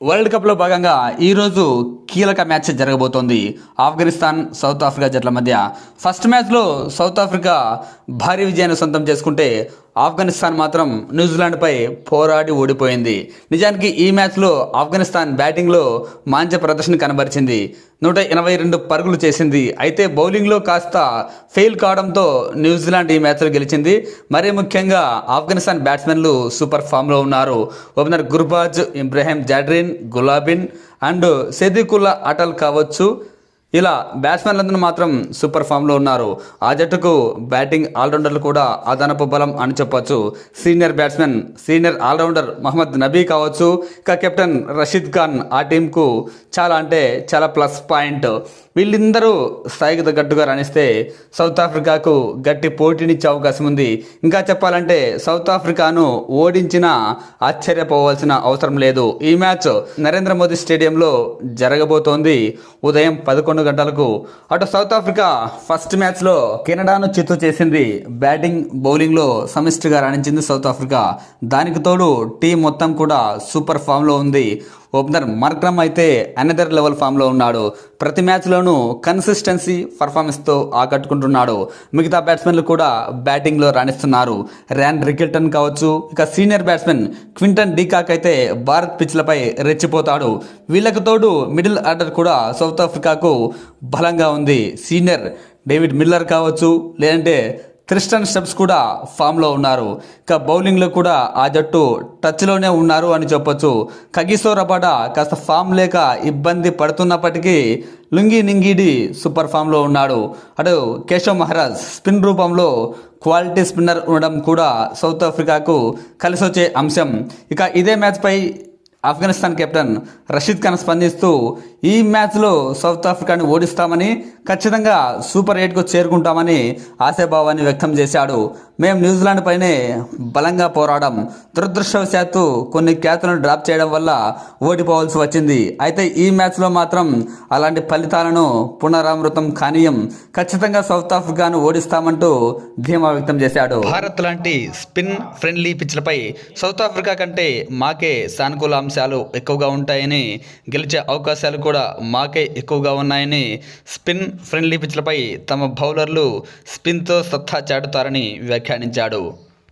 World కప్లో భాగంగా ఈరోజు కీలక మ్యాచ్ జరగబోతోంది. ఆఫ్ఘనిస్తాన్ సౌత్ ఆఫ్రికా జట్ల మధ్య ఫస్ట్ మ్యాచ్లో సౌత్ ఆఫ్రికా భారీ విజయాన్ని సొంతం చేసుకుంటే ఆఫ్ఘనిస్తాన్ మాత్రం న్యూజిలాండ్పై పోరాడి ఓడిపోయింది. నిజానికి ఈ మ్యాచ్లో ఆఫ్ఘనిస్తాన్ బ్యాటింగ్లో మాంచ ప్రదర్శన కనబరిచింది. 182 పరుగులు చేసింది. అయితే బౌలింగ్లో కాస్త ఫెయిల్ కావడంతో న్యూజిలాండ్ ఈ మ్యాచ్లో గెలిచింది. మరీ ముఖ్యంగా ఆఫ్ఘనిస్తాన్ బ్యాట్స్మెన్లు సూపర్ ఫామ్లో ఉన్నారు. ఓపెనర్ గుర్బాజ్, ఇబ్రాహిం జాడ్రిన్, గులాబిన్ అండ్ సెదికుల్లా అటల్ కావచ్చు. ఇలా బ్యాట్స్మెన్లందరూ మాత్రం సూపర్ ఫామ్లో ఉన్నారు. ఆ జట్టుకు బ్యాటింగ్ ఆల్రౌండర్లు కూడా అదనపు బలం అని చెప్పొచ్చు. సీనియర్ ఆల్రౌండర్ మహమ్మద్ నబీ కావచ్చు, ఇక కెప్టెన్ రషీద్ ఖాన్ ఆ టీంకు చాలా ప్లస్ పాయింట్. వీళ్ళందరూ స్థాయికి తగ్గట్టుగా రాణిస్తే సౌత్ ఆఫ్రికాకు గట్టి పోటీనిచ్చే అవకాశం ఉంది. ఇంకా చెప్పాలంటే సౌత్ ఆఫ్రికాను ఓడించినా ఆశ్చర్యపోవాల్సిన అవసరం లేదు. ఈ మ్యాచ్ నరేంద్ర మోదీ స్టేడియంలో జరగబోతోంది ఉదయం 11 గంటలకు. అటు సౌత్ ఆఫ్రికా ఫస్ట్ మ్యాచ్లో కెనడాను చిత్తు చేసింది. బ్యాటింగ్ బౌలింగ్లో సమిష్టిగా రాణించింది సౌత్ ఆఫ్రికా. దానికి తోడు టీం మొత్తం కూడా సూపర్ ఫామ్లో ఉంది. ఓపెనర్ మార్క్రమ్ అయితే అనదర్ లెవెల్ ఫామ్లో ఉన్నాడు. ప్రతి మ్యాచ్లోనూ కన్సిస్టెన్సీ పర్ఫార్మెన్స్తో ఆకట్టుకుంటున్నాడు. మిగతా బ్యాట్స్మెన్లు కూడా బ్యాటింగ్లో రాణిస్తున్నారు. ర్యాన్ రికిల్టన్ కావచ్చు, ఇక సీనియర్ బ్యాట్స్మెన్ క్వింటన్ డీకాక్ అయితే భారత్ పిచ్లపై రెచ్చిపోతాడు. వీళ్ళకు తోడు మిడిల్ ఆర్డర్ కూడా సౌత్ ఆఫ్రికాకు బలంగా ఉంది. సీనియర్ డేవిడ్ మిల్లర్ కావచ్చు, లేదంటే క్రిస్టన్ స్టెప్స్ కూడా ఫామ్లో ఉన్నారు. ఇక బౌలింగ్లో కూడా ఆ జట్టు టచ్లోనే ఉన్నారు అని చెప్పొచ్చు. కగిసో రబాడా కాస్త ఫామ్ లేక ఇబ్బంది పడుతున్నప్పటికీ లుంగి నింగిడి సూపర్ ఫామ్లో ఉన్నాడు. అటు కేశవ్ మహారాజ్ స్పిన్ రూపంలో క్వాలిటీ స్పిన్నర్ ఉండడం కూడా సౌత్ ఆఫ్రికాకు కలిసొచ్చే అంశం. ఇక ఇదే మ్యాచ్పై ఆఫ్ఘనిస్తాన్ కెప్టెన్ రషీద్ ఖాన్ స్పందిస్తూ ఈ మ్యాచ్లో సౌత్ ఆఫ్రికాని ఓడిస్తామని, ఖచ్చితంగా సూపర్ 8కు చేరుకుంటామని ఆశాభావాన్ని వ్యక్తం చేశాడు. మేము న్యూజిలాండ్ పైనే బలంగా పోరాడాం. దురదృష్టవశాత్తు కొన్ని క్యాచ్లను డ్రాప్ చేయడం వల్ల ఓడిపోవాల్సి వచ్చింది. అయితే ఈ మ్యాచ్లో మాత్రం అలాంటి ఫలితాలను పునరావృతం కానీయం. ఖచ్చితంగా సౌత్ ఆఫ్రికాను ఓడిస్తామంటూ ధీమా వ్యక్తం చేశాడు. భారత్ లాంటి స్పిన్ ఫ్రెండ్లీ పిచ్లపై సౌత్ ఆఫ్రికా కంటే మాకే సానుకూల అంశాలు ఎక్కువగా ఉంటాయని, గెలిచే అవకాశాలు కూడా మాకే ఎక్కువగా ఉన్నాయని, స్పిన్ ఫ్రెండ్లీ పిచ్లపై తమ బౌలర్లు స్పిన్తో సత్తా చాటుతారని వ్యాఖ్యానించాడు.